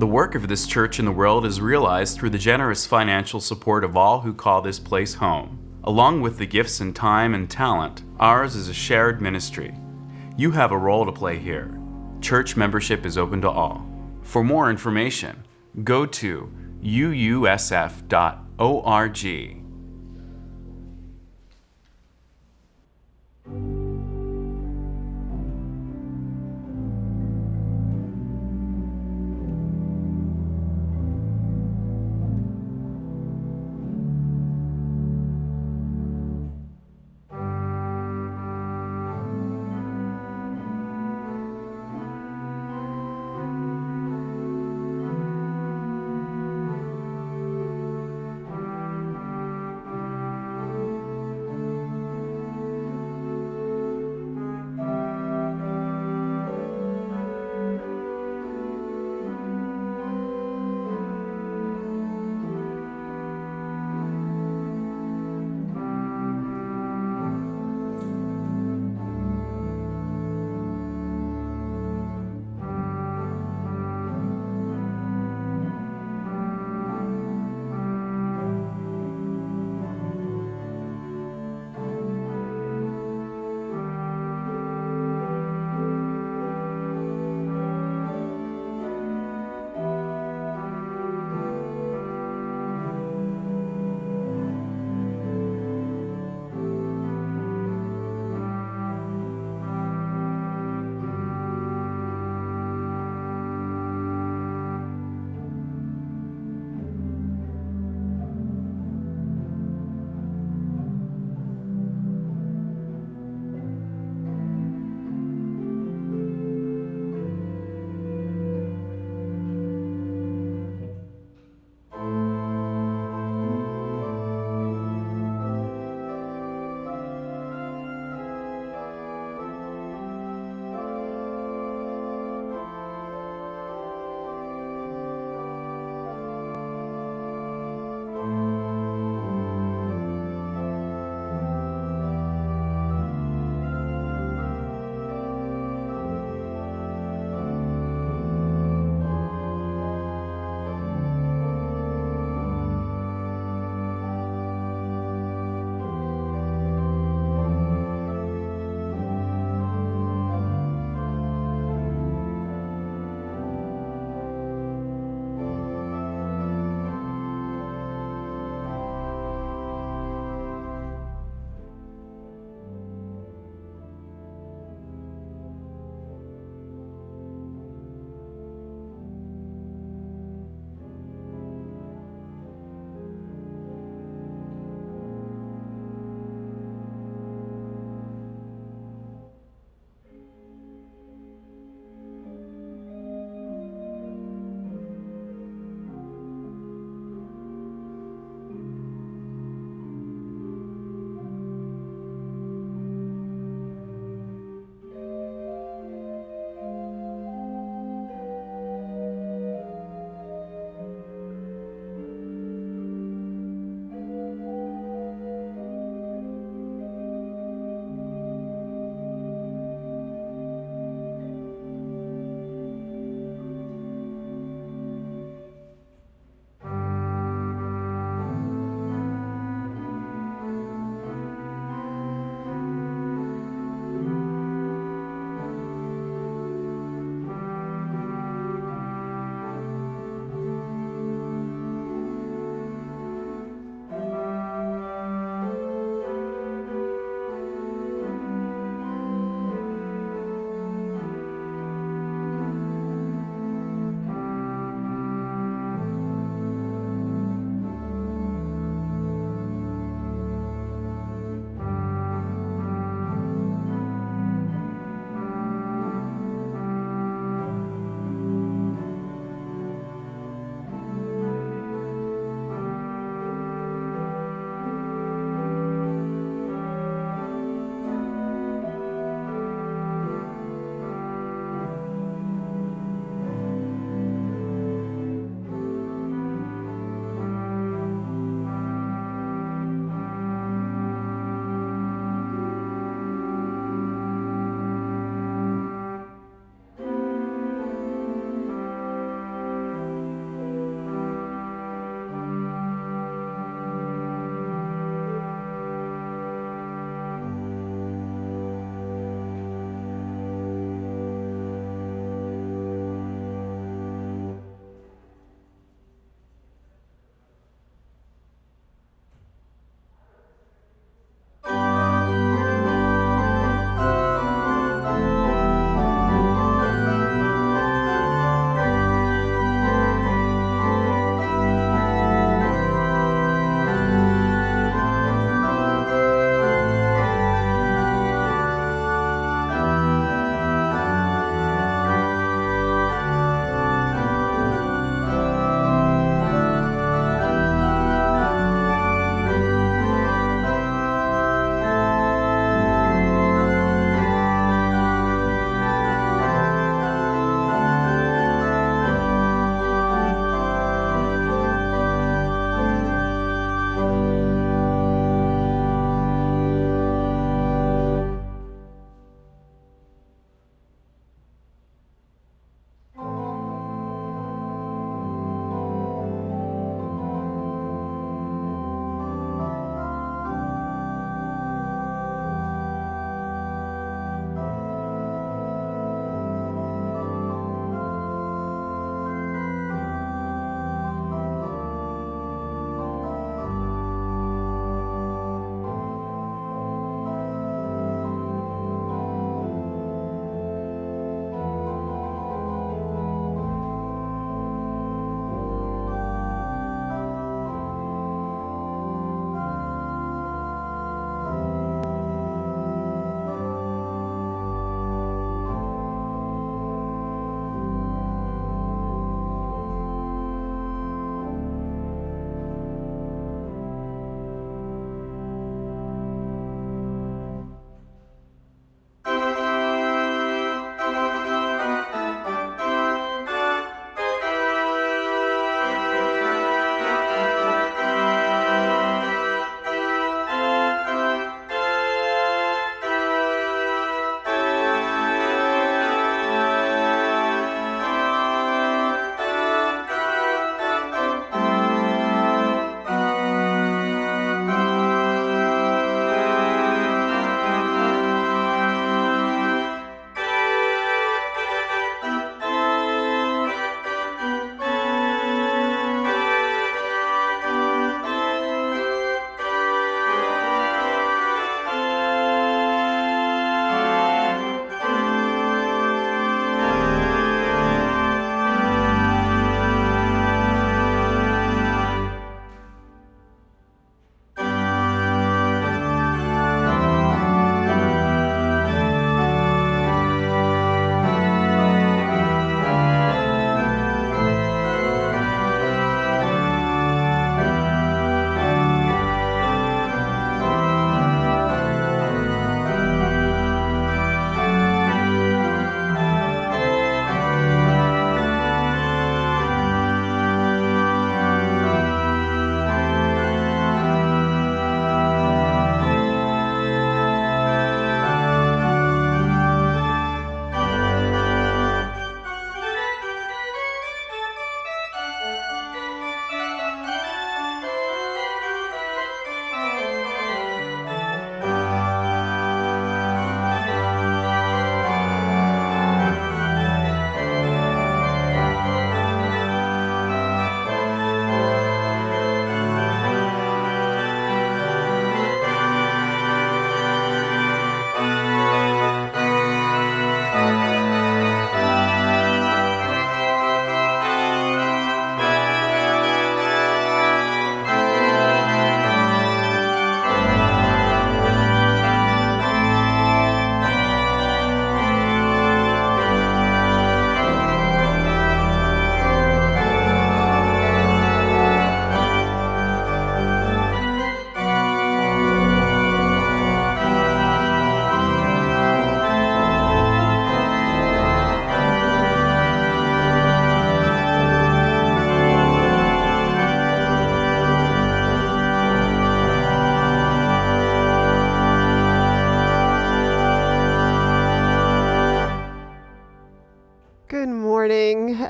The work of this church in the world is realized through the generous financial support of all who call this place home. Along with the gifts and time and talent, ours is a shared ministry. You have a role to play here. Church membership is open to all. For more information, go to uusf.org.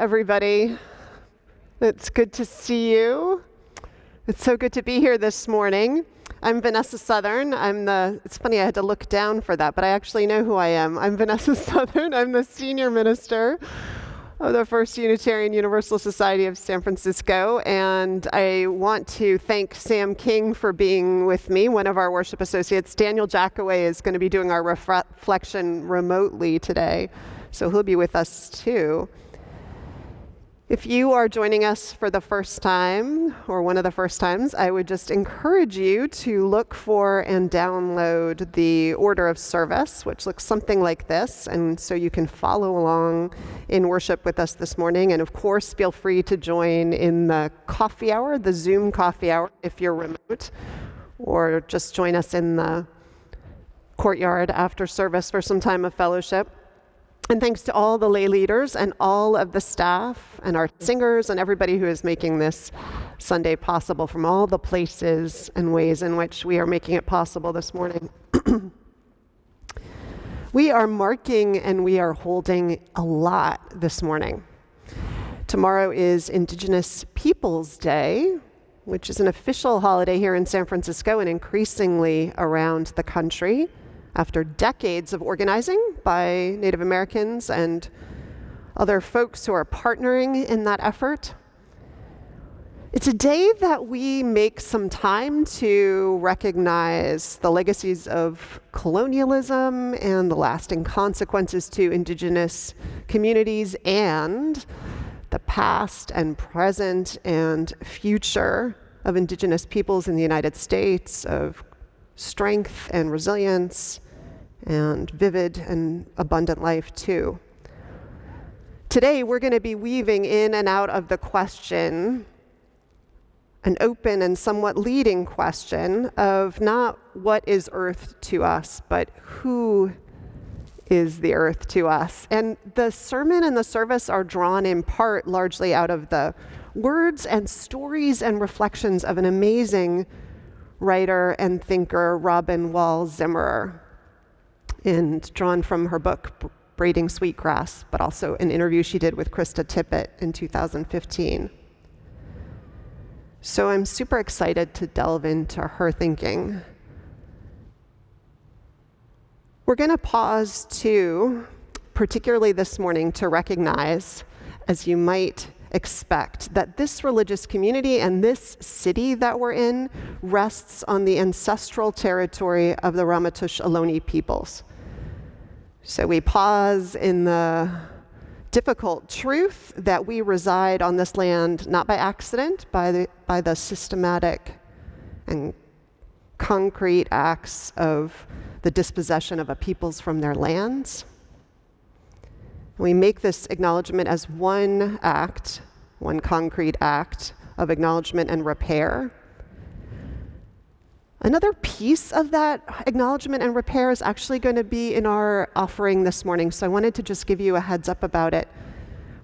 everybody. It's good to see you. It's so good to be here this morning. I'm Vanessa Southern. It's funny I had to look down for that, but I actually know who I am. I'm Vanessa Southern. I'm the senior minister of the First Unitarian Universalist Society of San Francisco, and I want to thank Sam King for being with me, one of our worship associates. Daniel Jackoway is going to be doing our reflection remotely today, so he'll be with us too. If you are joining us for the first time, or one of the first times, I would just encourage you to look for and download the order of service, which looks something like this, and so you can follow along in worship with us this morning. And of course, feel free to join in the coffee hour, the Zoom coffee hour, if you're remote, or just join us in the courtyard after service for some time of fellowship. And thanks to all the lay leaders and all of the staff and our singers and everybody who is making this Sunday possible from all the places and ways in which we are making it possible this morning. We are marking and we are holding a lot this morning. Tomorrow is Indigenous Peoples Day, which is an official holiday here in San Francisco and increasingly around the country, after decades of organizing by Native Americans and other folks who are partnering in that effort. It's a day that we make some time to recognize the legacies of colonialism and the lasting consequences to Indigenous communities and the past and present and future of Indigenous peoples in the United States, of strength and resilience and vivid and abundant life too. Today we're going to be weaving in and out of the question, an open and somewhat leading question of not what is earth to us, but who is the earth to us. And the sermon and the service are drawn in part largely out of the words and stories and reflections of an amazing writer and thinker, Robin Wall Kimmerer, and drawn from her book, Braiding Sweetgrass, but also an interview she did with Krista Tippett in 2015. So I'm super excited to delve into her thinking. We're going to pause too, particularly this morning, to recognize, as you might expect, that this religious community and this city that we're in rests on the ancestral territory of the Ramaytush Ohlone peoples. So we pause in the difficult truth that we reside on this land not by accident, by the systematic and concrete acts of the dispossession of a peoples from their lands. We make this acknowledgement as one act, one concrete act of acknowledgement and repair. Another piece of that acknowledgement and repair is actually going to be in our offering this morning, so I wanted to just give you a heads up about it.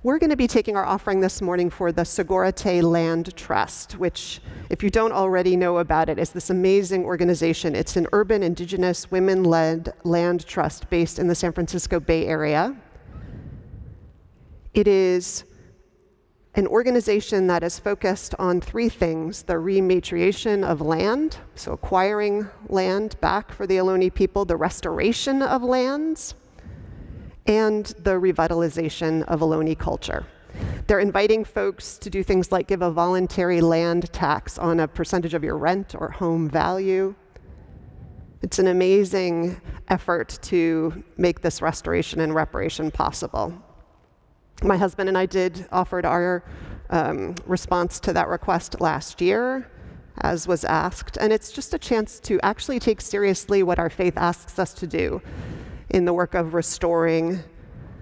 We're going to be taking our offering this morning for the Sogorate Land Trust, which, if you don't already know about it, is this amazing organization. It's an urban, indigenous, women-led land trust based in the San Francisco Bay Area. It is an organization that is focused on three things: the rematriation of land, so acquiring land back for the Ohlone people, the restoration of lands, and the revitalization of Ohlone culture. They're inviting folks to do things like give a voluntary land tax on a percentage of your rent or home value. It's an amazing effort to make this restoration and reparation possible. My husband and I offered our response to that request last year, as was asked, and it's just a chance to actually take seriously what our faith asks us to do in the work of restoring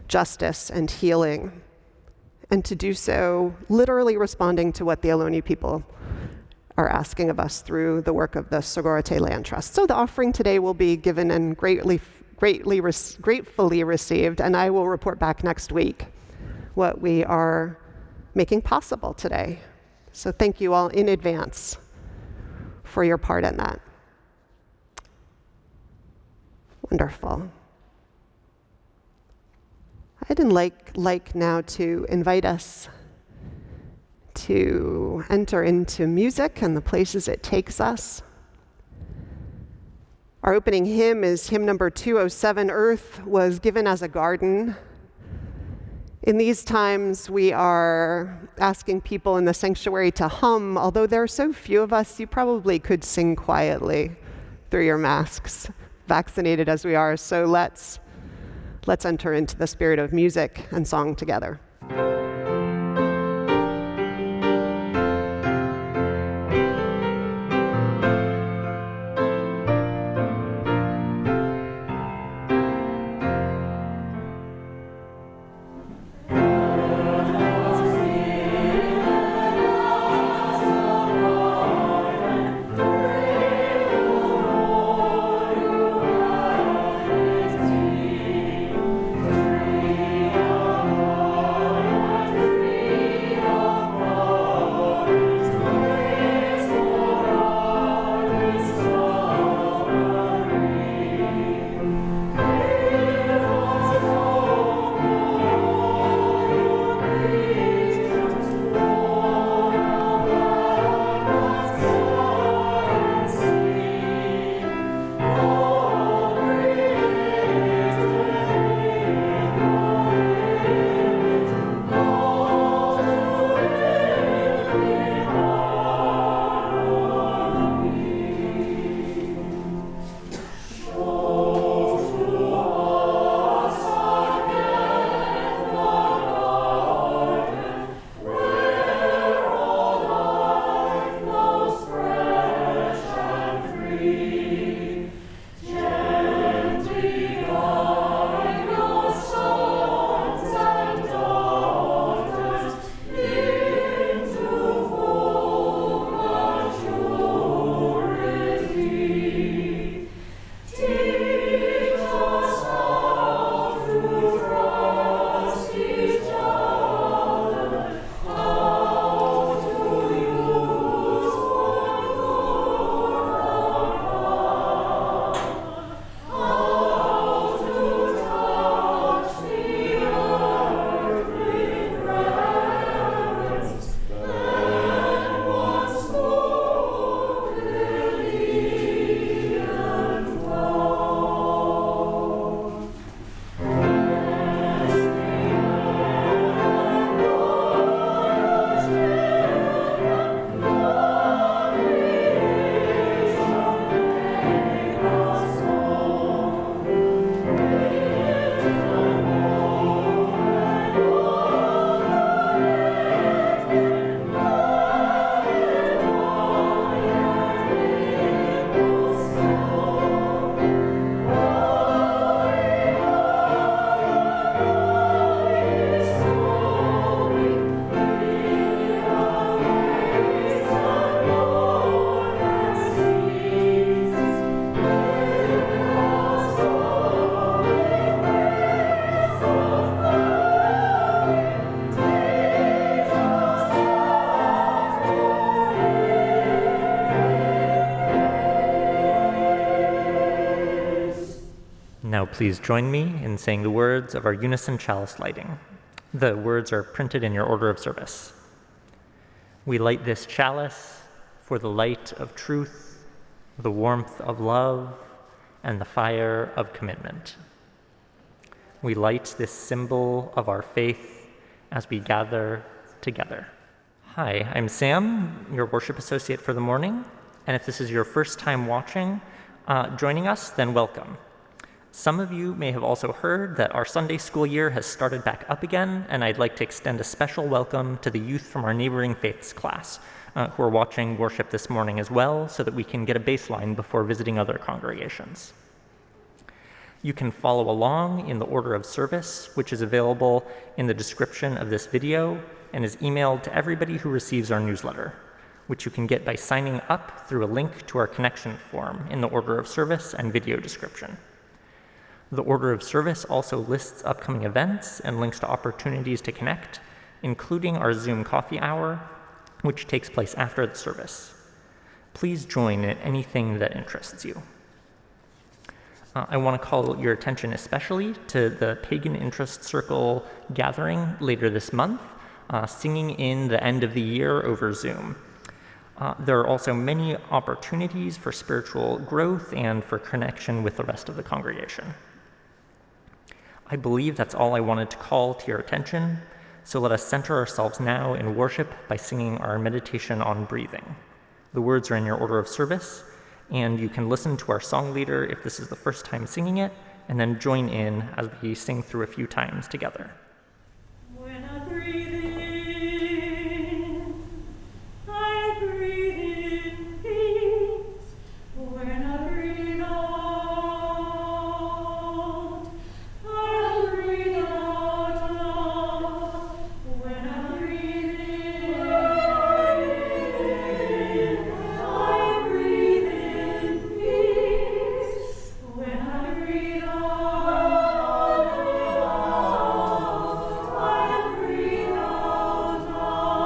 justice and healing, and to do so literally responding to what the Ohlone people are asking of us through the work of the Sogorate Land Trust. So the offering today will be given and gratefully received, and I will report back next week what we are making possible today. So thank you all in advance for your part in that. Wonderful. I'd like now to invite us to enter into music and the places it takes us. Our opening hymn is hymn number 207, Earth Was Given as a Garden. In these times, we are asking people in the sanctuary to hum, although there are so few of us, you probably could sing quietly through your masks, vaccinated as we are. So let's enter into the spirit of music and song together. Now please join me in saying the words of our unison chalice lighting. The words are printed in your order of service. We light this chalice for the light of truth, the warmth of love, and the fire of commitment. We light this symbol of our faith as we gather together. Hi, I'm Sam, your worship associate for the morning, and if this is your first time joining us, then welcome. Some of you may have also heard that our Sunday school year has started back up again, and I'd like to extend a special welcome to the youth from our Neighboring Faiths class who are watching worship this morning as well, so that we can get a baseline before visiting other congregations. You can follow along in the order of service, which is available in the description of this video and is emailed to everybody who receives our newsletter, which you can get by signing up through a link to our connection form in the order of service and video description. The order of service also lists upcoming events and links to opportunities to connect, including our Zoom coffee hour, which takes place after the service. Please join in anything that interests you. I want to call your attention especially to the Pagan Interest Circle gathering later this month, singing in the end of the year over Zoom. There are also many opportunities for spiritual growth and for connection with the rest of the congregation. I believe that's all I wanted to call to your attention, so let us center ourselves now in worship by singing our meditation on breathing. The words are in your order of service, and you can listen to our song leader if this is the first time singing it, and then join in as we sing through a few times together. When I breathe in, I breathe in peace. When I breathe out, I breathe out love. When I breathe in, I breathe in peace. When I breathe out, I breathe out love.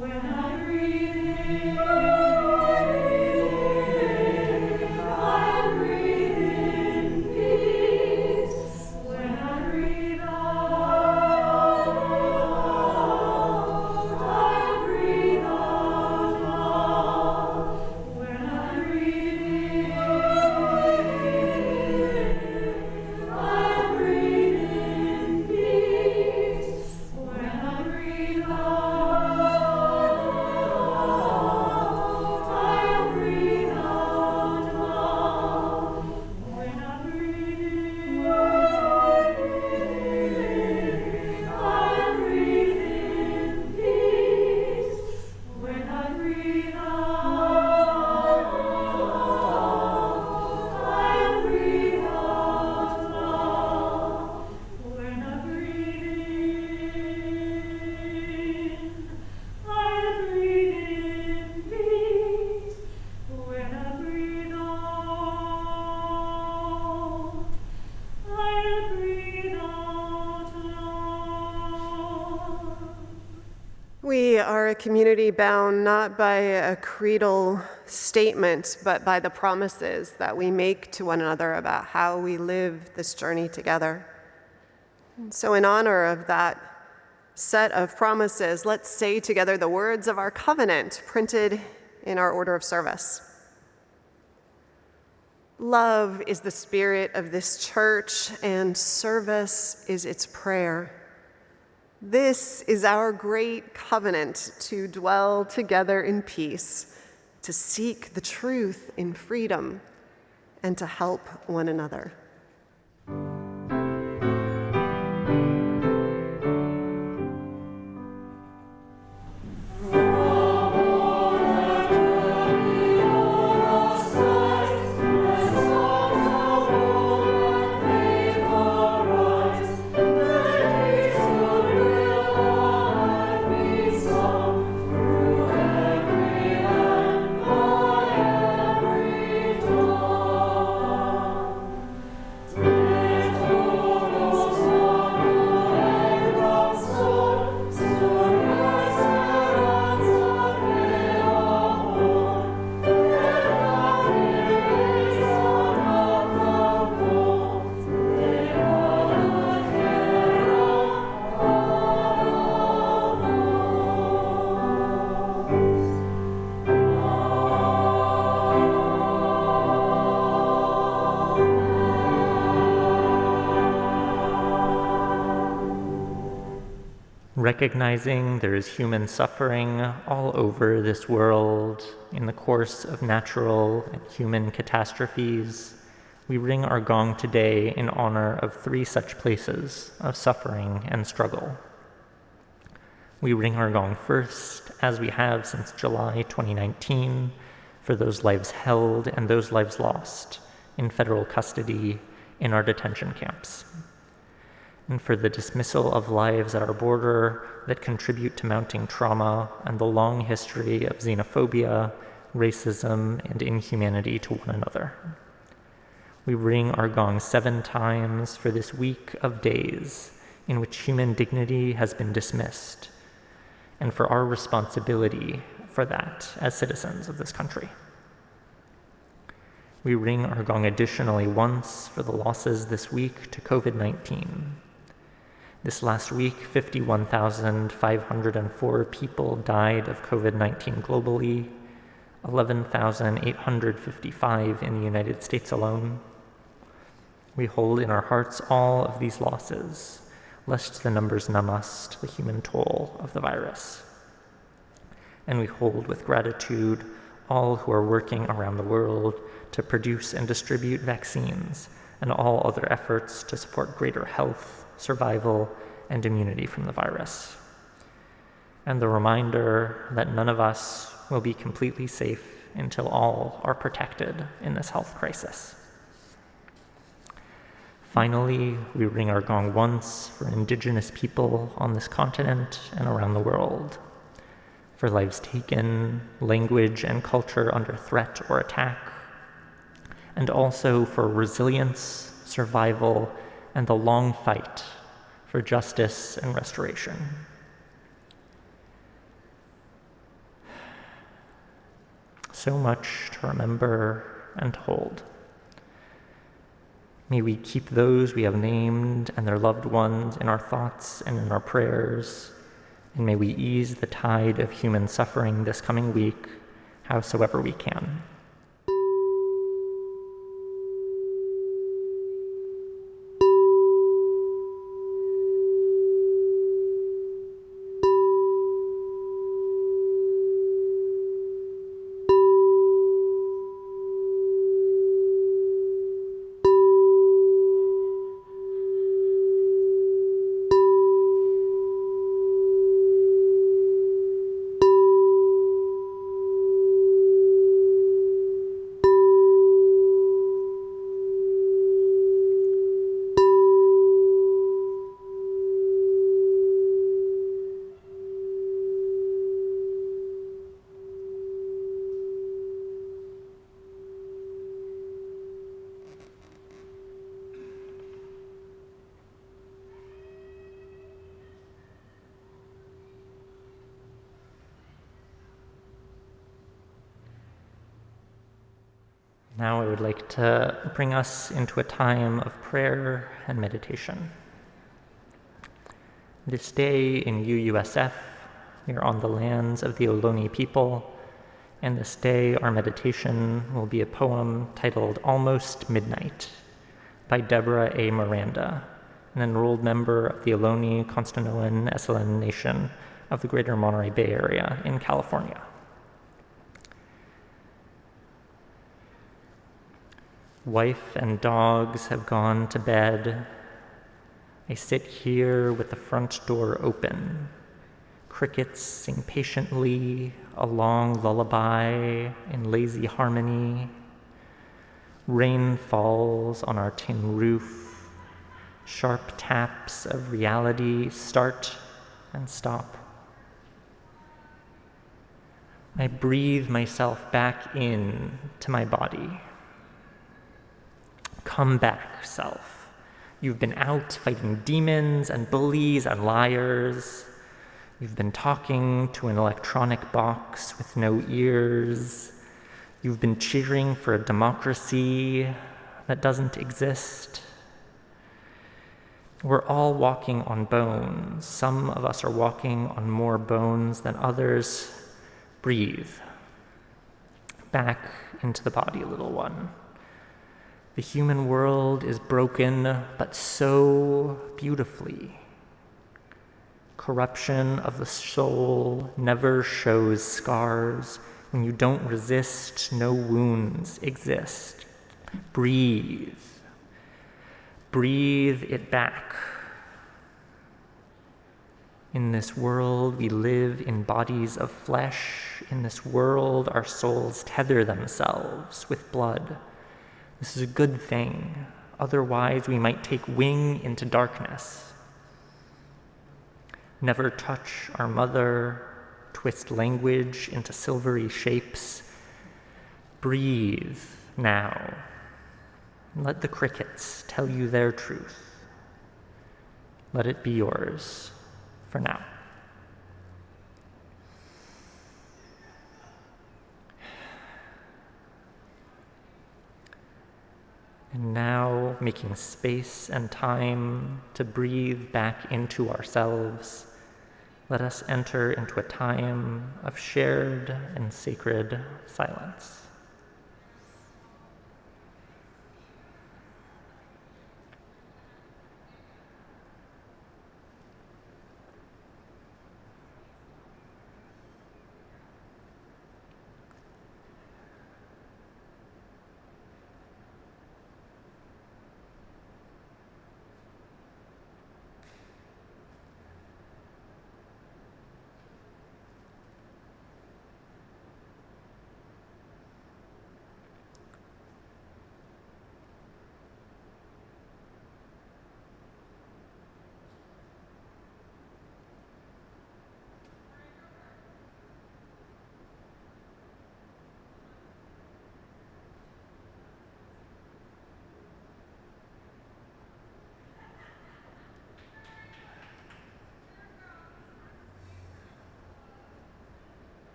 When I breathe in, I breathe in peace. When I breathe out, I breathe out love. When I breathe in, I breathe in peace. When I breathe out, I breathe out love. When I breathe in, I breathe in peace. When I breathe out, I breathe out love. When I breathe in, I breathe in peace. When I breathe out, I breathe out love. We are a community bound not by a creedal statement, but by the promises that we make to one another about how we live this journey together. And so in honor of that set of promises, let's say together the words of our covenant printed in our order of service. Love is the spirit of this church, and service is its prayer. This is our great covenant to dwell together in peace, to seek the truth in freedom, and to help one another. Recognizing there is human suffering all over this world in the course of natural and human catastrophes, we ring our gong today in honor of 3 such places of suffering and struggle. We ring our gong first, as we have since July 2019, for those lives held and those lives lost in federal custody in our detention camps, and for the dismissal of lives at our border that contribute to mounting trauma and the long history of xenophobia, racism, and inhumanity to one another. We ring our gong 7 times for this week of days in which human dignity has been dismissed, and for our responsibility for that as citizens of this country. We ring our gong additionally once for the losses this week to COVID-19. This last week, 51,504 people died of COVID-19 globally, 11,855 in the United States alone. We hold in our hearts all of these losses, lest the numbers numb us to the human toll of the virus. And we hold with gratitude all who are working around the world to produce and distribute vaccines and all other efforts to support greater health, survival, and immunity from the virus. And the reminder that none of us will be completely safe until all are protected in this health crisis. Finally, we ring our gong once for Indigenous people on this continent and around the world, for lives taken, language and culture under threat or attack, and also for resilience, survival, and the long fight for justice and restoration. So much to remember and to hold. May we keep those we have named and their loved ones in our thoughts and in our prayers, and may we ease the tide of human suffering this coming week, howsoever we can. Now I would like to bring us into a time of prayer and meditation. This day in UUSF, we are on the lands of the Ohlone people, and this day our meditation will be a poem titled Almost Midnight by Deborah A. Miranda, an enrolled member of the Ohlone Constanoan Esselen Nation of the Greater Monterey Bay Area in California. Wife and dogs have gone to bed. I sit here with the front door open. Crickets sing patiently a long lullaby in lazy harmony. Rain falls on our tin roof. Sharp taps of reality start and stop. I breathe myself back in to my body. Come back, self. You've been out fighting demons and bullies and liars. You've been talking to an electronic box with no ears. You've been cheering for a democracy that doesn't exist. We're all walking on bones. Some of us are walking on more bones than others. Breathe. Back into the body, little one. The human world is broken, but so beautifully. Corruption of the soul never shows scars. When you don't resist, no wounds exist. Breathe. Breathe it back. In this world, we live in bodies of flesh. In this world, our souls tether themselves with blood. This is a good thing. Otherwise, we might take wing into darkness. Never touch our mother, twist language into silvery shapes. Breathe now. Let the crickets tell you their truth. Let it be yours for now. And now making space and time to breathe back into ourselves, let us enter into a time of shared and sacred silence.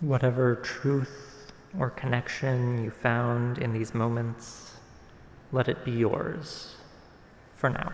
Whatever truth or connection you found in these moments, let it be yours for now.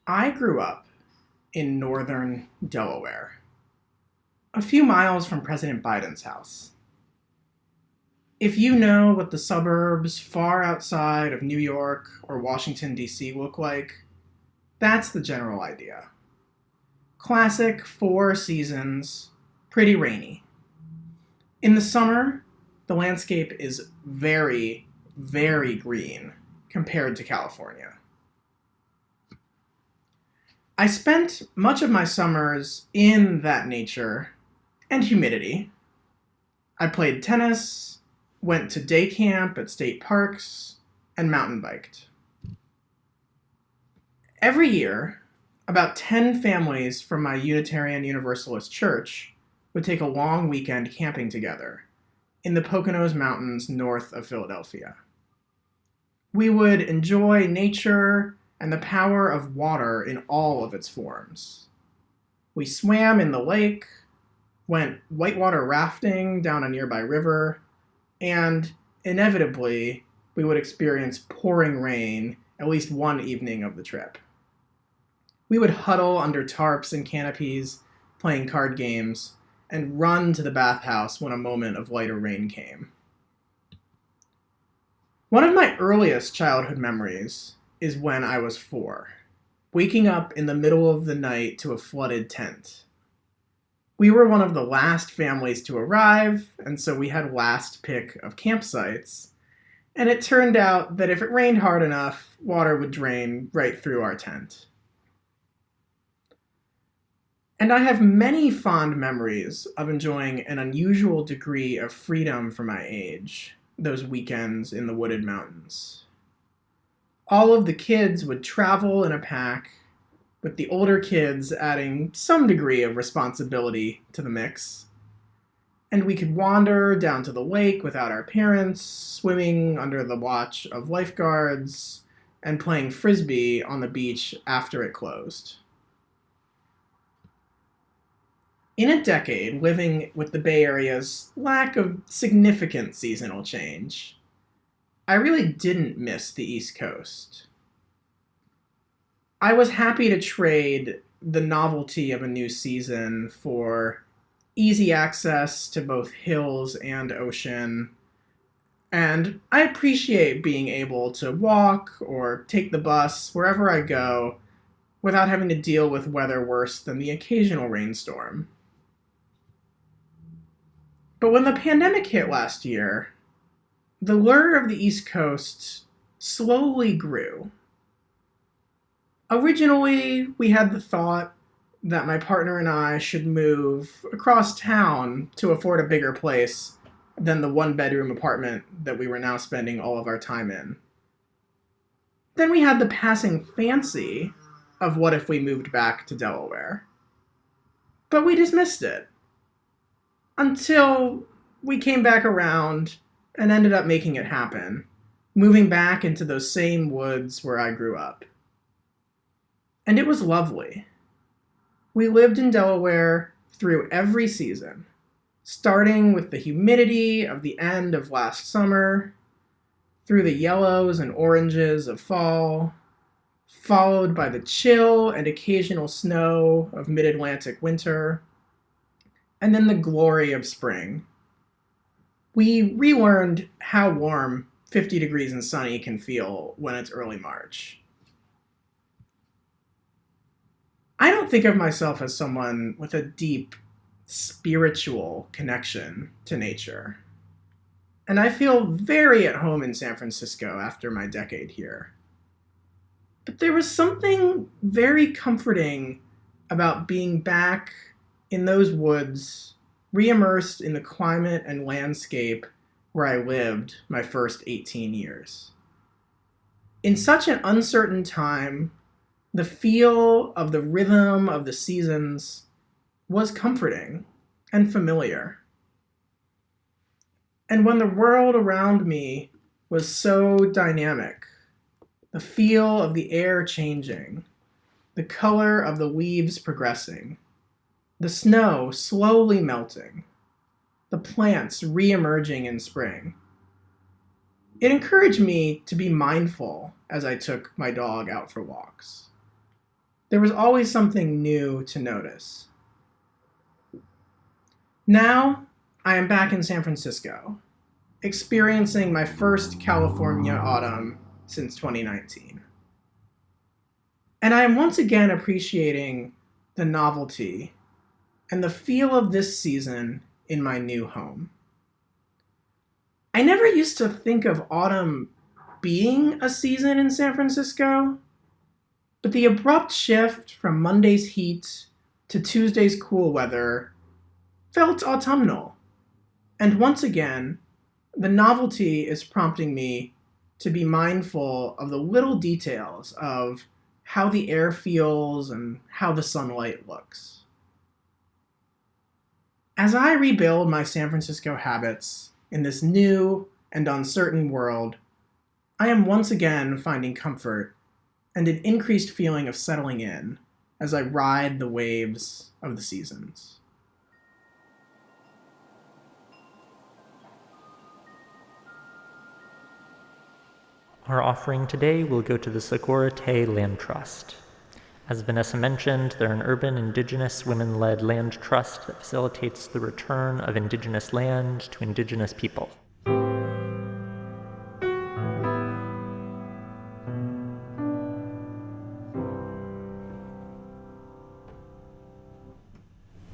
I grew up in northern Delaware, a few miles from President Biden's house. If you know what the suburbs far outside of New York or Washington, D.C. look like, that's the general idea. Classic 4 seasons, pretty rainy. In the summer, the landscape is very, very green compared to California. I spent much of my summers in that nature and humidity. I played tennis, went to day camp at state parks, and mountain biked. Every year, about 10 families from my Unitarian Universalist church would take a long weekend camping together in the Poconos Mountains north of Philadelphia. We would enjoy nature and the power of water in all of its forms. We swam in the lake, went whitewater rafting down a nearby river, and inevitably, we would experience pouring rain at least one evening of the trip. We would huddle under tarps and canopies, playing card games, and run to the bathhouse when a moment of lighter rain came. One of my earliest childhood memories is when I was 4, waking up in the middle of the night to a flooded tent. We were one of the last families to arrive, and so we had last pick of campsites, and it turned out that if it rained hard enough, water would drain right through our tent. And I have many fond memories of enjoying an unusual degree of freedom for my age, those weekends in the wooded mountains. All of the kids would travel in a pack, with the older kids adding some degree of responsibility to the mix. And we could wander down to the lake without our parents, swimming under the watch of lifeguards, and playing frisbee on the beach after it closed. In a decade living with the Bay Area's lack of significant seasonal change, I really didn't miss the East Coast. I was happy to trade the novelty of a new season for easy access to both hills and ocean, and I appreciate being able to walk or take the bus wherever I go without having to deal with weather worse than the occasional rainstorm. But when the pandemic hit last year, the lure of the East Coast slowly grew. Originally, we had the thought that my partner and I should move across town to afford a bigger place than the 1-bedroom apartment that we were now spending all of our time in. Then we had the passing fancy of what if we moved back to Delaware. But we dismissed it. Until we came back around and ended up making it happen, moving back into those same woods where I grew up. And it was lovely. We lived in Delaware through every season, starting with the humidity of the end of last summer, through the yellows and oranges of fall, followed by the chill and occasional snow of mid-Atlantic winter, and then the glory of spring. We relearned how warm 50 degrees and sunny can feel when it's early March. I don't think of myself as someone with a deep spiritual connection to nature. And I feel very at home in San Francisco after my decade here. But there was something very comforting about being back in those woods, re-immersed in the climate and landscape where I lived my first 18 years. In such an uncertain time, the feel of the rhythm of the seasons was comforting and familiar. And when the world around me was so dynamic, the feel of the air changing, the color of the leaves progressing, the snow slowly melting, the plants re-emerging in spring, it encouraged me to be mindful as I took my dog out for walks. there was always something new to notice. Now, I am back in San Francisco, experiencing my first California autumn since 2019. And I am once again appreciating the novelty and the feel of this season in my new home. I never used to think of autumn being a season in San Francisco, but the abrupt shift from Monday's heat to Tuesday's cool weather felt autumnal. And once again, the novelty is prompting me to be mindful of the little details of how the air feels and how the sunlight looks. As I rebuild my San Francisco habits in this new and uncertain world, I am once again finding comfort and an increased feeling of settling in as I ride the waves of the seasons. Our offering today will go to the Socorro Te Land Trust. As Vanessa mentioned, they're an urban Indigenous women-led land trust that facilitates the return of Indigenous land to Indigenous people.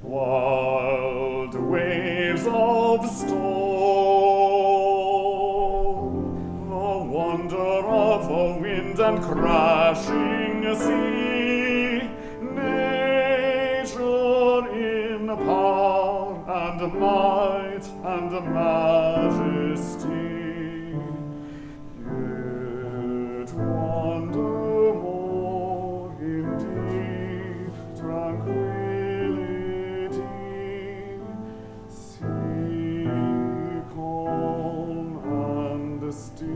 Wild waves of storm, the wonder of the wind and crashing sea, nature in power and might and majesty, yet wonder more in deep tranquility, sea calm and still.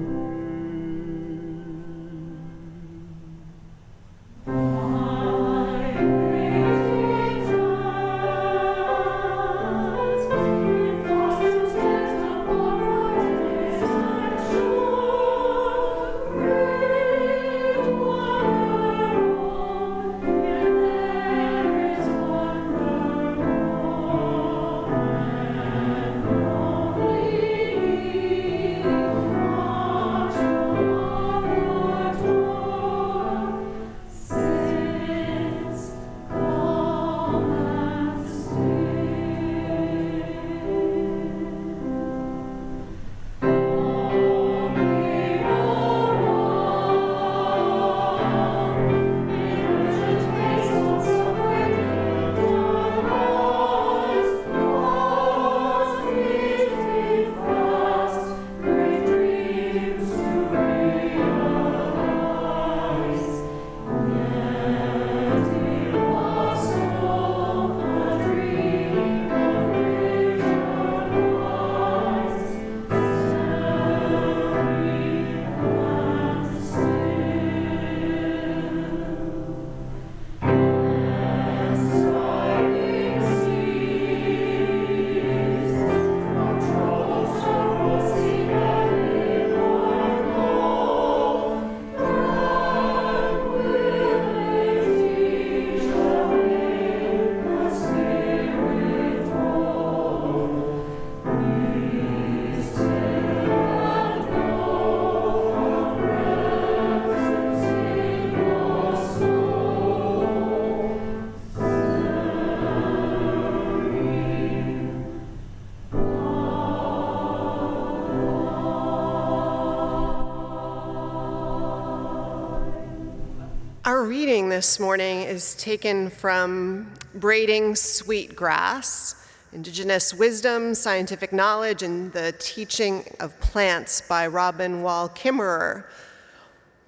Our reading this morning is taken from Braiding Sweetgrass, Indigenous Wisdom, Scientific Knowledge, and the Teaching of Plants by Robin Wall Kimmerer.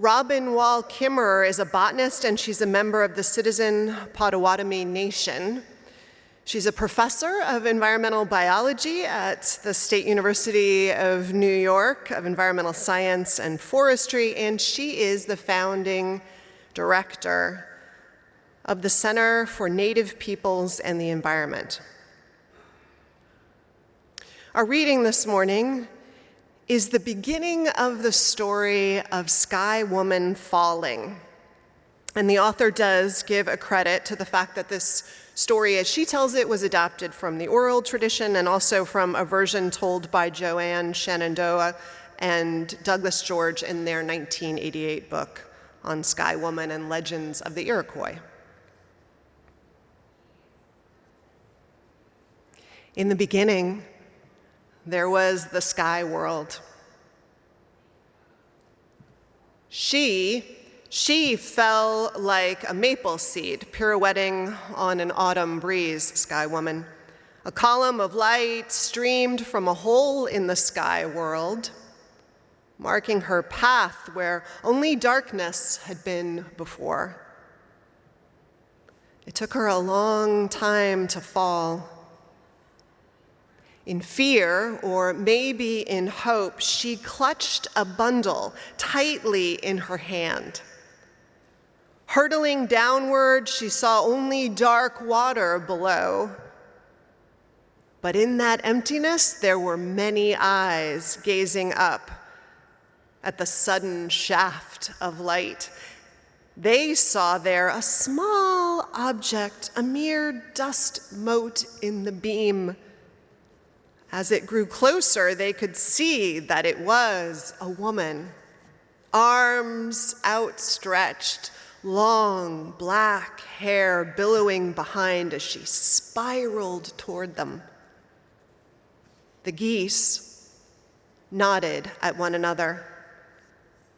Robin Wall Kimmerer is a botanist, and she's a member of the Citizen Potawatomi Nation. She's a professor of environmental biology at the State University of New York of Environmental Science and Forestry, and she is the founding director of the Center for Native Peoples and the Environment. Our reading this morning is the beginning of the story of Sky Woman Falling. And the author does give a credit to the fact that this story, as she tells it, was adapted from the oral tradition and also from a version told by Joanne Shenandoah and Douglas George in their 1988 book on Sky Woman and Legends of the Iroquois. In the beginning, there was the sky world. She fell like a maple seed pirouetting on an autumn breeze, Sky Woman. A column of light streamed from a hole in the sky world, marking her path where only darkness had been before. It took her a long time to fall. In fear, or maybe in hope, she clutched a bundle tightly in her hand. Hurtling downward, she saw only dark water below. But in that emptiness, there were many eyes gazing up at the sudden shaft of light. They saw there a small object, a mere dust mote in the beam. As it grew closer, they could see that it was a woman, arms outstretched, long black hair billowing behind as she spiraled toward them. The geese nodded at one another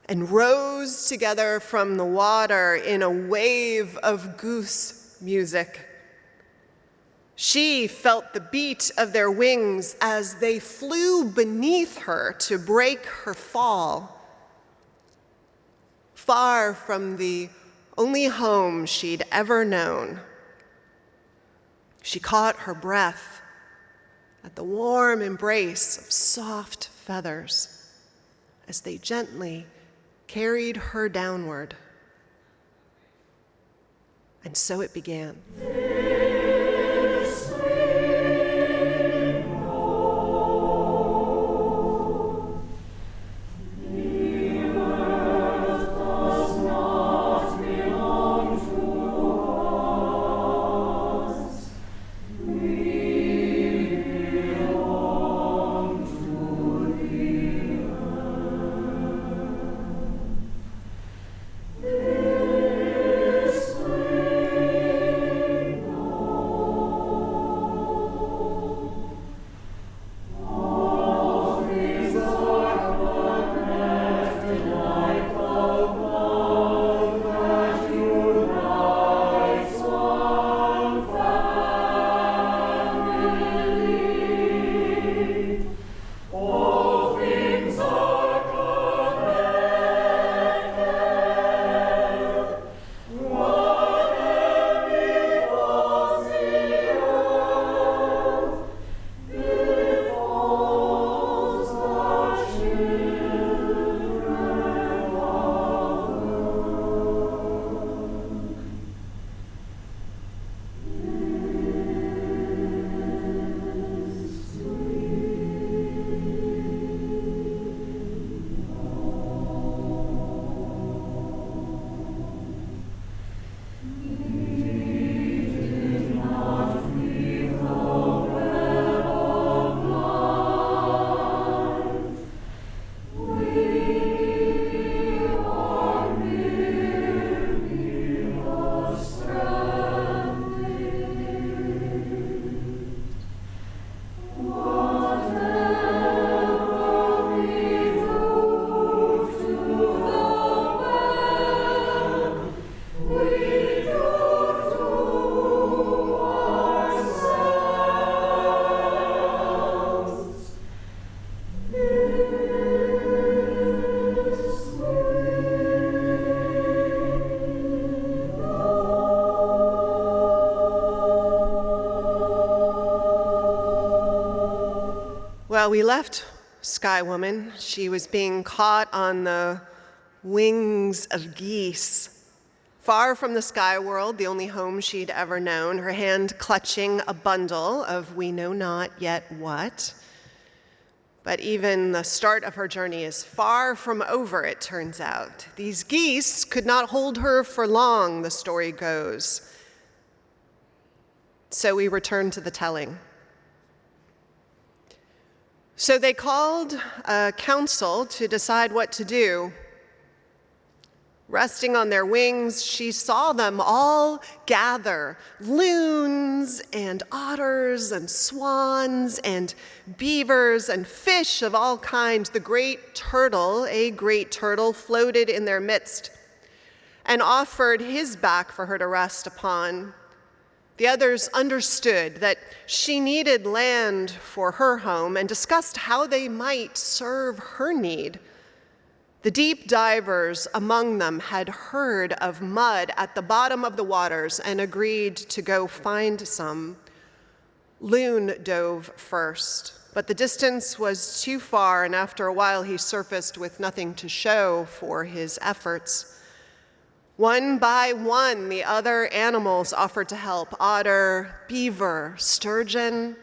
and rose together from the water in a wave of goose music. She felt the beat of their wings as they flew beneath her to break her fall, far from the only home she'd ever known. She caught her breath at the warm embrace of soft feathers as they gently carried her downward. And so it began. Well, we left Sky Woman. She was being caught on the wings of geese, far from the sky world, the only home she'd ever known, her hand clutching a bundle of we know not yet what. But even the start of her journey is far from over, it turns out. These geese could not hold her for long, the story goes. So we return to the telling. So they called a council to decide what to do. Resting on their wings, she saw them all gather, loons and otters and swans and beavers and fish of all kinds. The great turtle, a great turtle, floated in their midst and offered his back for her to rest upon. The others understood that she needed land for her home and discussed how they might serve her need. The deep divers among them had heard of mud at the bottom of the waters and agreed to go find some. Loon dove first, but the distance was too far, and after a while he surfaced with nothing to show for his efforts. One by one, the other animals offered to help: otter, beaver, sturgeon.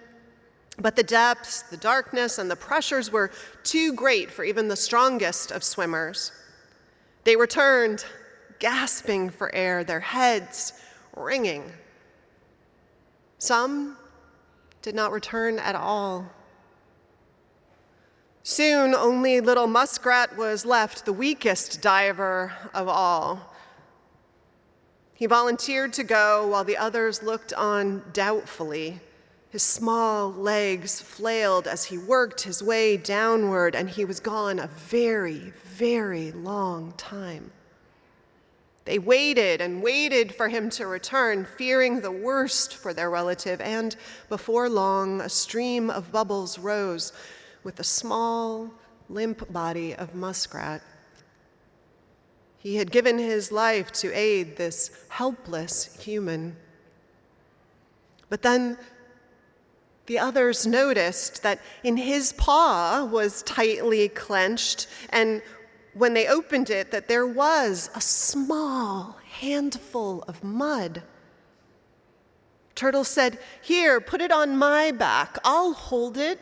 But the depths, the darkness, and the pressures were too great for even the strongest of swimmers. They returned, gasping for air, their heads ringing. Some did not return at all. Soon, only little Muskrat was left, the weakest diver of all. He volunteered to go while the others looked on doubtfully. His small legs flailed as he worked his way downward, and he was gone a very, very long time. They waited and waited for him to return, fearing the worst for their relative, and before long, a stream of bubbles rose with the small, limp body of Muskrat. He had given his life to aid this helpless human. But then the others noticed that in his paw was tightly clenched, and when they opened it, that there was a small handful of mud. Turtle said, "Here, put it on my back. I'll hold it."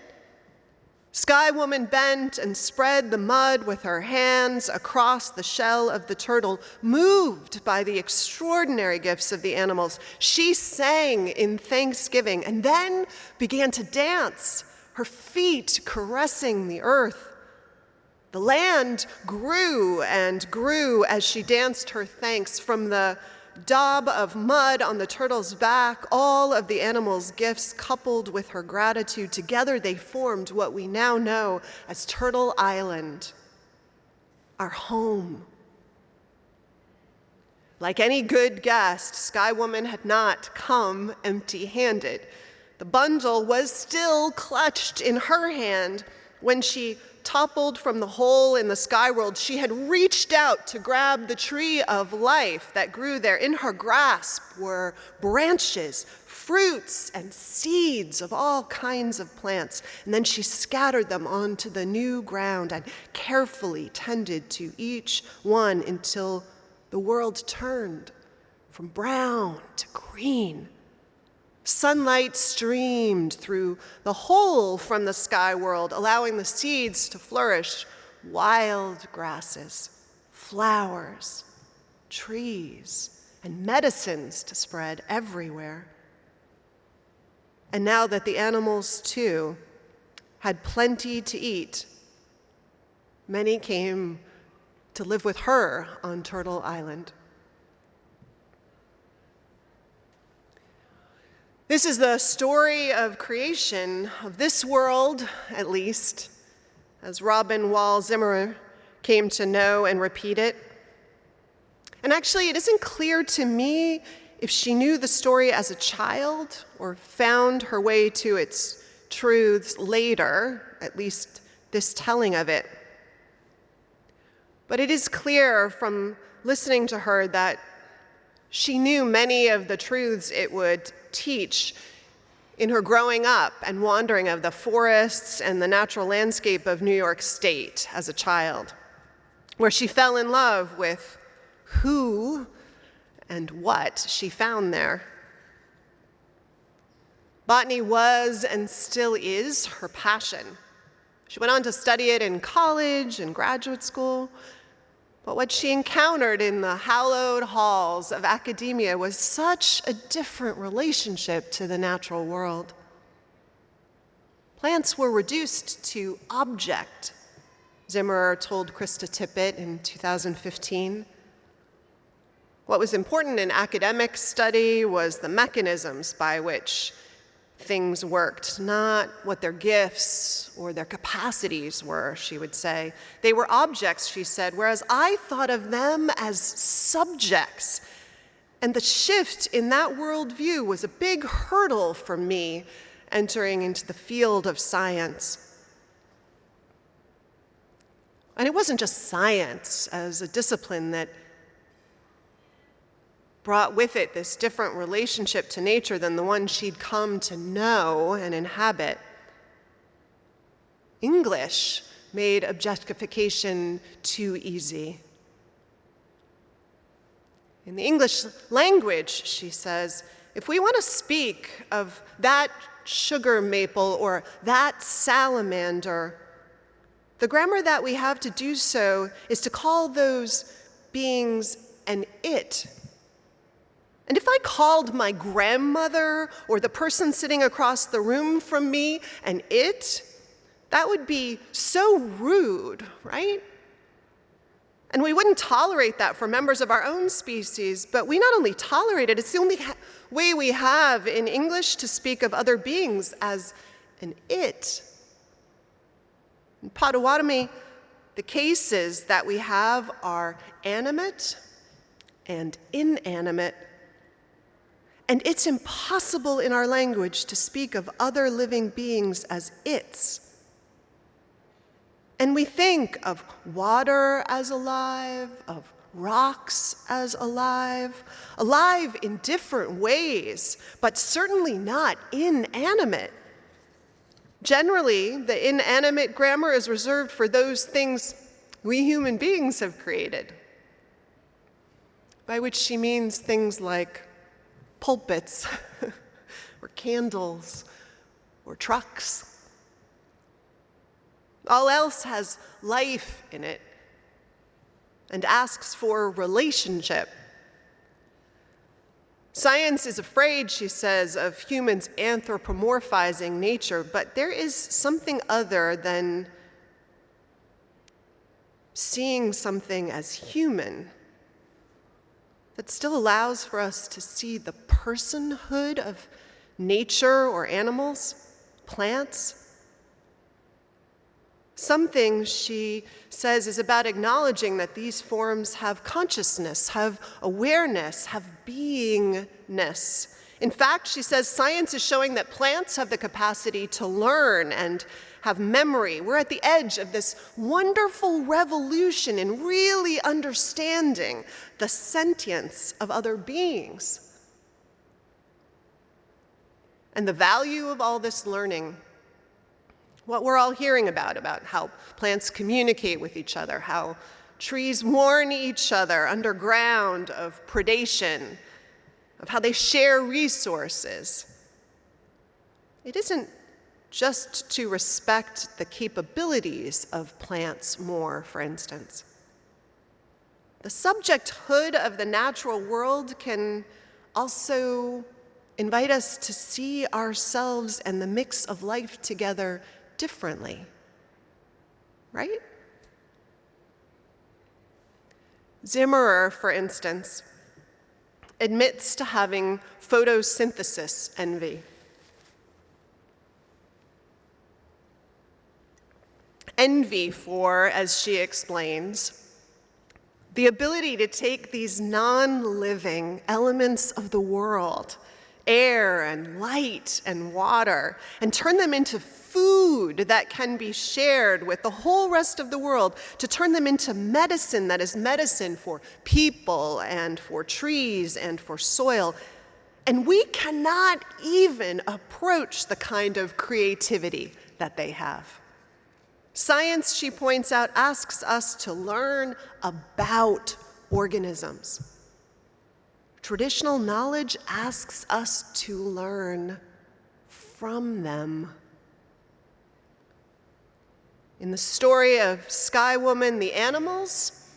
Sky Woman bent and spread the mud with her hands across the shell of the turtle. Moved by the extraordinary gifts of the animals, she sang in thanksgiving and then began to dance, her feet caressing the earth. The land grew and grew as she danced her thanks. From the daub of mud on the turtle's back, all of the animal's gifts coupled with her gratitude, together they formed what we now know as Turtle Island, our home. Like any good guest, Sky Woman had not come empty-handed. The bundle was still clutched in her hand. When she toppled from the hole in the sky world, she had reached out to grab the tree of life that grew there. In her grasp were branches, fruits, and seeds of all kinds of plants. And then she scattered them onto the new ground and carefully tended to each one until the world turned from brown to green. Sunlight streamed through the hole from the sky world, allowing the seeds to flourish. Wild grasses, flowers, trees, and medicines to spread everywhere. And now that the animals, too, had plenty to eat, many came to live with her on Turtle Island. This is the story of creation, of this world, at least, as Robin Wall Kimmerer came to know and repeat it. And actually, it isn't clear to me if she knew the story as a child or found her way to its truths later, at least this telling of it. But it is clear from listening to her that she knew many of the truths it would teach in her growing up and wandering of the forests and the natural landscape of New York State as a child, where she fell in love with who and what she found there. Botany was and still is her passion. She went on to study it in college and graduate school, but what she encountered in the hallowed halls of academia was such a different relationship to the natural world. Plants were reduced to object, Zimmerer told Krista Tippett in 2015. What was important in academic study was the mechanisms by which things worked, not what their gifts or their capacities were, she would say. They were objects, she said, whereas I thought of them as subjects. And the shift in that worldview was a big hurdle for me entering into the field of science. And it wasn't just science as a discipline that brought with it this different relationship to nature than the one she'd come to know and inhabit. English made objectification too easy. In the English language, she says, if we want to speak of that sugar maple or that salamander, the grammar that we have to do so is to call those beings an it. And if I called my grandmother or the person sitting across the room from me an it, that would be so rude, right? And we wouldn't tolerate that for members of our own species, but we not only tolerate it, it's the only way we have in English to speak of other beings as an it. In Potawatomi, the cases that we have are animate and inanimate. And it's impossible in our language to speak of other living beings as its. And we think of water as alive, of rocks as alive, alive in different ways, but certainly not inanimate. Generally, the inanimate grammar is reserved for those things we human beings have created, by which she means things like pulpits, or candles, or trucks. All else has life in it and asks for relationship. Science is afraid, she says, of humans anthropomorphizing nature, but there is something other than seeing something as human that still allows for us to see the personhood of nature or animals, plants. Something, she says, is about acknowledging that these forms have consciousness, have awareness, have beingness. In fact, she says, science is showing that plants have the capacity to learn and have memory. We're at the edge of this wonderful revolution in really understanding the sentience of other beings. And the value of all this learning, what we're all hearing about how plants communicate with each other, how trees warn each other underground of predation, of how they share resources. It isn't just to respect the capabilities of plants more, for instance. The subjecthood of the natural world can also invite us to see ourselves and the mix of life together differently, right? Zimmerer, for instance, admits to having photosynthesis envy. Envy for, as she explains, the ability to take these non-living elements of the world, air and light and water, and turn them into food that can be shared with the whole rest of the world, to turn them into medicine that is medicine for people and for trees and for soil. And we cannot even approach the kind of creativity that they have. Science, she points out, asks us to learn about organisms. Traditional knowledge asks us to learn from them. In the story of Sky Woman, the animals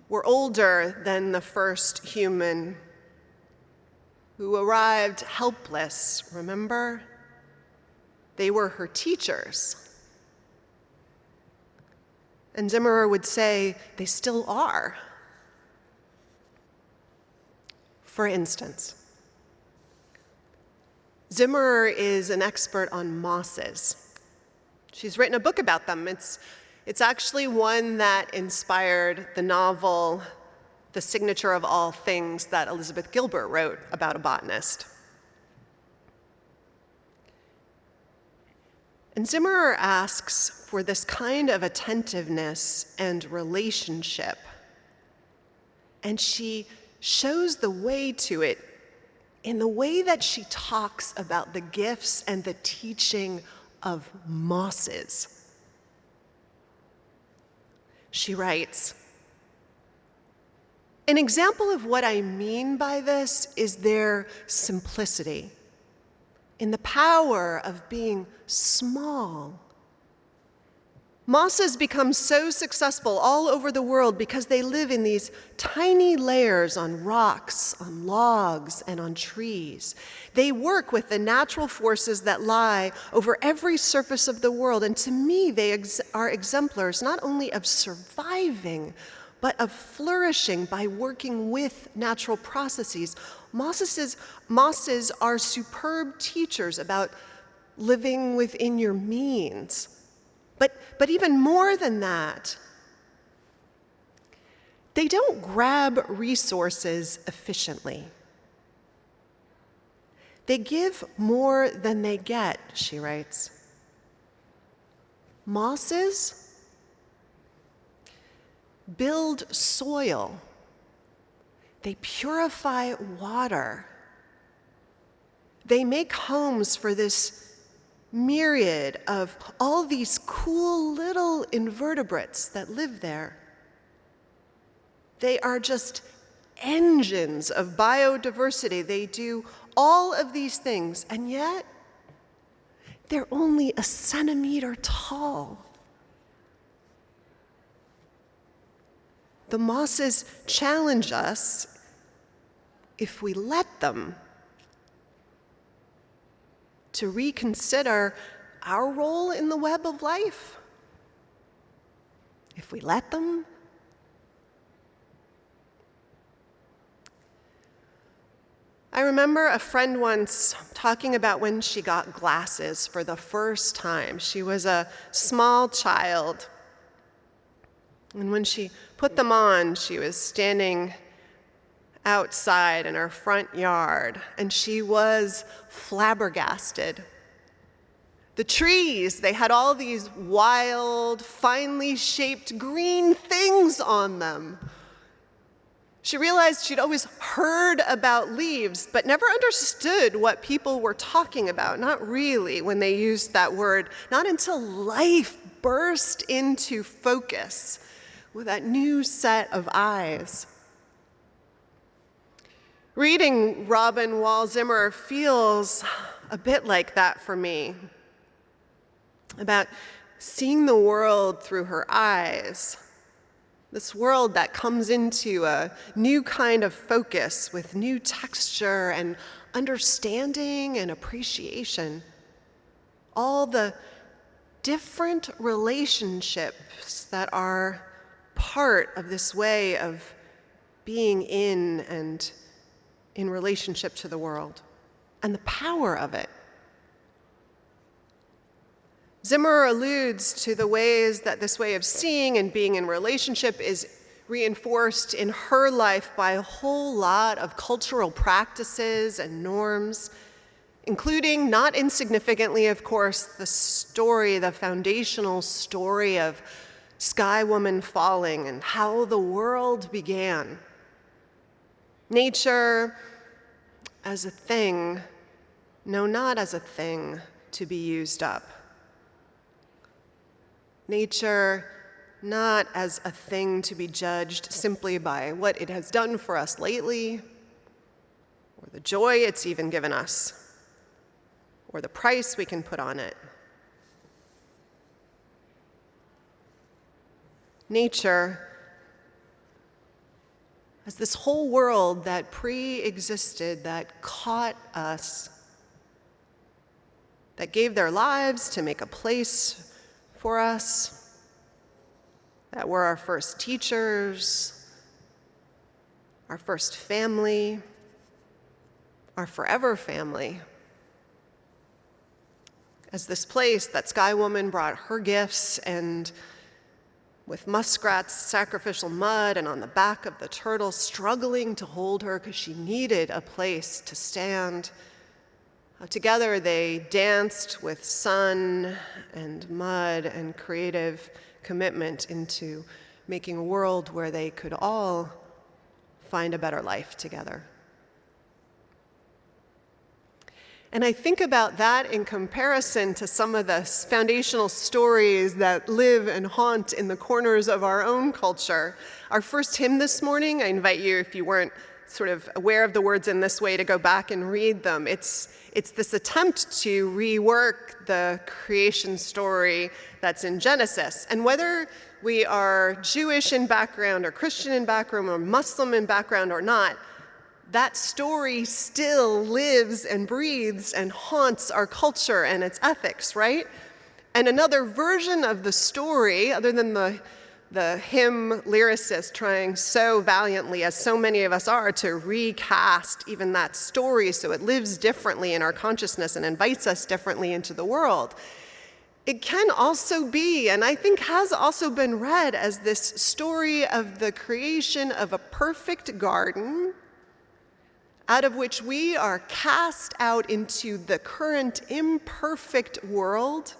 were older than the first human who arrived helpless, remember? They were her teachers. And Zimmerer would say they still are. For instance, Zimmerer is an expert on mosses. She's written a book about them. It's actually one that inspired the novel The Signature of All Things that Elizabeth Gilbert wrote about a botanist. And Zimmerer asks for this kind of attentiveness and relationship, and she shows the way to it in the way that she talks about the gifts and the teaching of mosses. She writes, "An example of what I mean by this is their simplicity, in the power of being small. Mosses become so successful all over the world because they live in these tiny layers on rocks, on logs, and on trees. They work with the natural forces that lie over every surface of the world, and to me they are exemplars not only of surviving, but of flourishing by working with natural processes. Mosses are superb teachers about living within your means. But even more than that, they don't grab resources efficiently. They give more than they get," she writes. Mosses build soil. They purify water. They make homes for this myriad of all these cool little invertebrates that live there. They are just engines of biodiversity. They do all of these things, and yet they're only a centimeter tall. The mosses challenge us, if we let them, to reconsider our role in the web of life. If we let them. I remember a friend once talking about when she got glasses for the first time. She was a small child, and when she put them on, she was standing outside in her front yard, and she was flabbergasted. The trees, they had all these wild, finely shaped green things on them. She realized she'd always heard about leaves, but never understood what people were talking about, not really when they used that word, not until life burst into focus with that new set of eyes. Reading Robin Wall Kimmerer feels a bit like that for me, about seeing the world through her eyes, this world that comes into a new kind of focus with new texture and understanding and appreciation. All the different relationships that are part of this way of being in and in relationship to the world, and the power of it. Kimmerer alludes to the ways that this way of seeing and being in relationship is reinforced in her life by a whole lot of cultural practices and norms, including, not insignificantly, of course, the foundational story of Sky Woman falling and how the world began. Nature as a thing, no, not as a thing to be used up. Nature not as a thing to be judged simply by what it has done for us lately, or the joy it's even given us, or the price we can put on it. nature as this whole world that pre-existed, that caught us, that gave their lives to make a place for us, that were our first teachers, our first family, our forever family. As this place that Sky Woman brought her gifts, and with muskrat's sacrificial mud and on the back of the turtle struggling to hold her because she needed a place to stand. Together they danced with sun and mud and creative commitment into making a world where they could all find a better life together. And I think about that in comparison to some of the foundational stories that live and haunt in the corners of our own culture. Our first hymn this morning, I invite you, if you weren't sort of aware of the words in this way, to go back and read them. It's this attempt to rework the creation story that's in Genesis. And whether we are Jewish in background or Christian in background or Muslim in background or not, that story still lives and breathes and haunts our culture and its ethics, right? And another version of the story, other than the hymn lyricist trying so valiantly, as so many of us are, to recast even that story so it lives differently in our consciousness and invites us differently into the world. It can also be, and I think has also been read as this story of the creation of a perfect garden out of which we are cast out into the current imperfect world,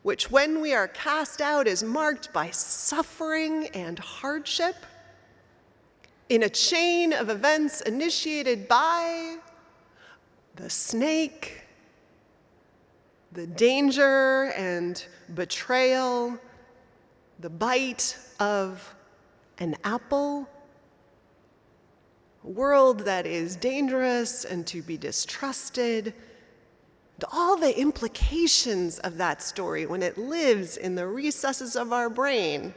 which when we are cast out is marked by suffering and hardship in a chain of events initiated by the snake, the danger and betrayal, the bite of an apple, a world that is dangerous and to be distrusted, and all the implications of that story when it lives in the recesses of our brain,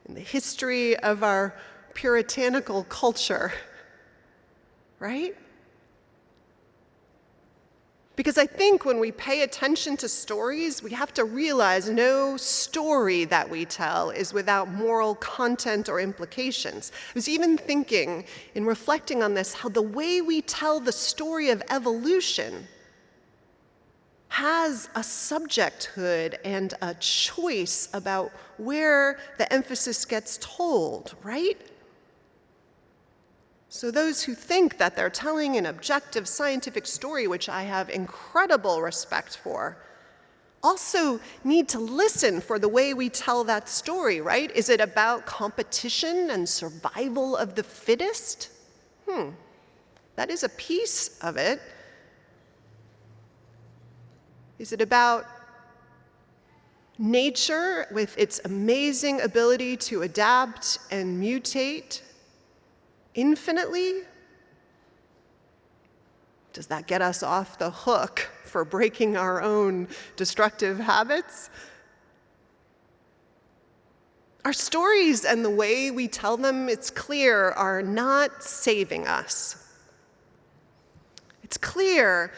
in the history of our puritanical culture, right? Because I think when we pay attention to stories, we have to realize no story that we tell is without moral content or implications. I was even thinking, in reflecting on this, how the way we tell the story of evolution has a subjecthood and a choice about where the emphasis gets told, right? So those who think that they're telling an objective scientific story, which I have incredible respect for, also need to listen for the way we tell that story, right? Is it about competition and survival of the fittest? That is a piece of it. Is it about nature with its amazing ability to adapt and mutate infinitely? Does that get us off the hook for breaking our own destructive habits? Our stories and the way we tell them, it's clear, are not saving us. It's clear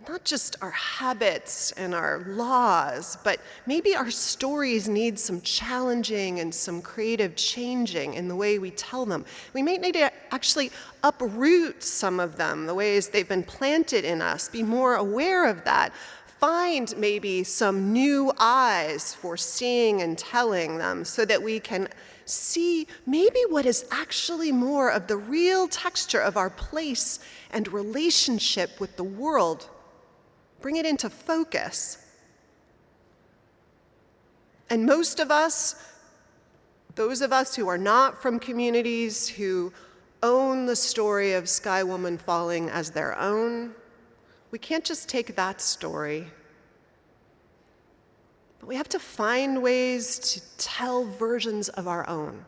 not just our habits and our laws, but maybe our stories need some challenging and some creative changing in the way we tell them. We may need to actually uproot some of them, the ways they've been planted in us, be more aware of that, find maybe some new eyes for seeing and telling them so that we can see maybe what is actually more of the real texture of our place and relationship with the world. Bring it into focus. And most of us, those of us who are not from communities who own the story of Sky Woman falling as their own, we can't just take that story. But we have to find ways to tell versions of our own.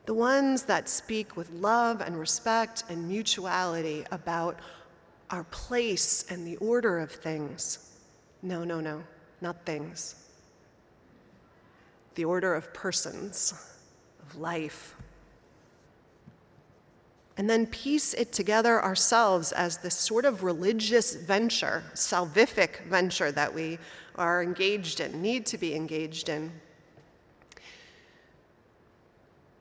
The ones that speak with love and respect and mutuality about our place and the order of things. No. not things. The order of persons, of life. And then piece it together ourselves as this sort of religious venture, salvific venture that we are engaged in, need to be engaged in.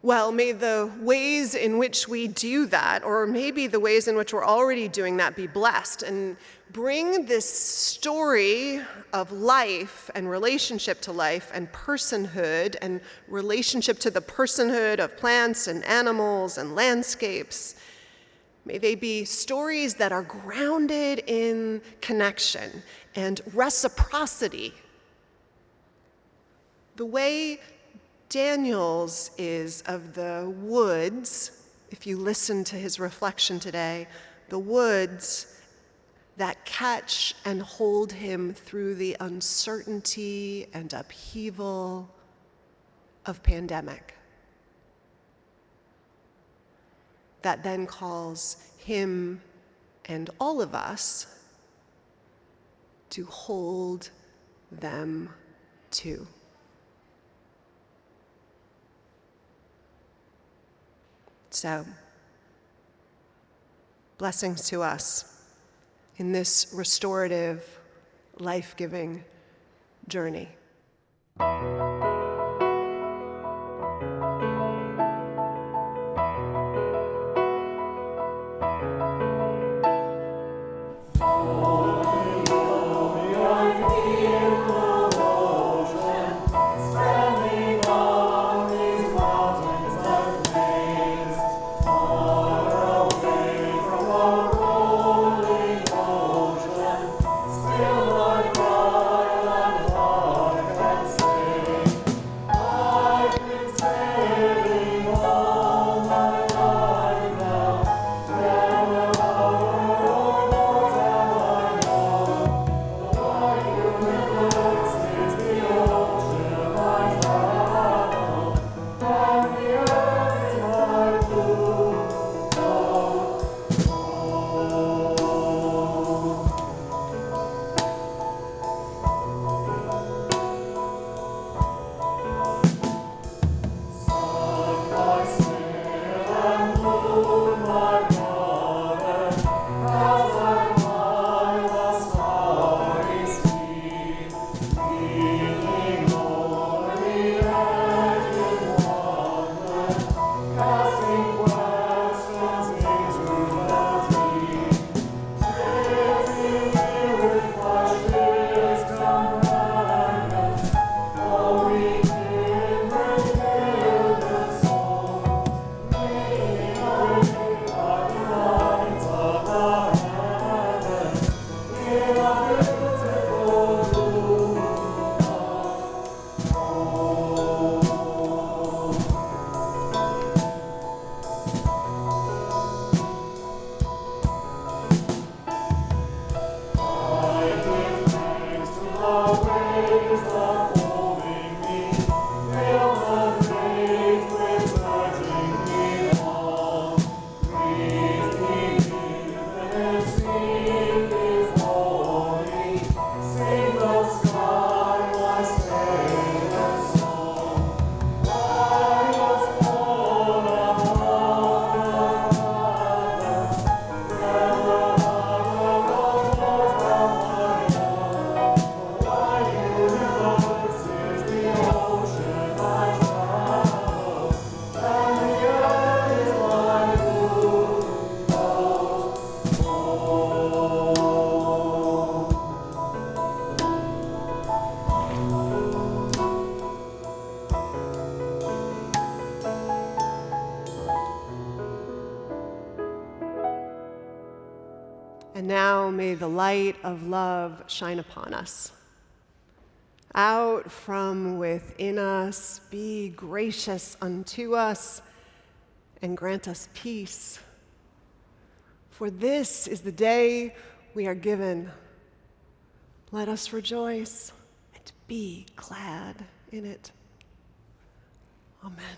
Well, may the ways in which we do that, or maybe the ways in which we're already doing that, be blessed, and bring this story of life and relationship to life and personhood and relationship to the personhood of plants and animals and landscapes. May they be stories that are grounded in connection and reciprocity. The way Daniel's is of the woods, if you listen to his reflection today, the woods that catch and hold him through the uncertainty and upheaval of pandemic. That then calls him and all of us to hold them too. So, blessings to us in this restorative, life-giving journey. And now may the light of love shine upon us. Out from within us, be gracious unto us and grant us peace. For this is the day we are given. Let us rejoice and be glad in it. Amen.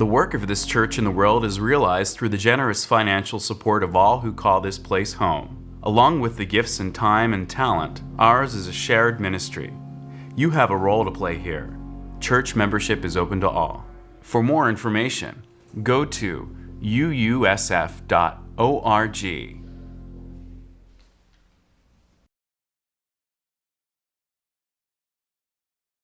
The work of this church in the world is realized through the generous financial support of all who call this place home. Along with the gifts and time and talent, ours is a shared ministry. You have a role to play here. Church membership is open to all. For more information, go to uusf.org.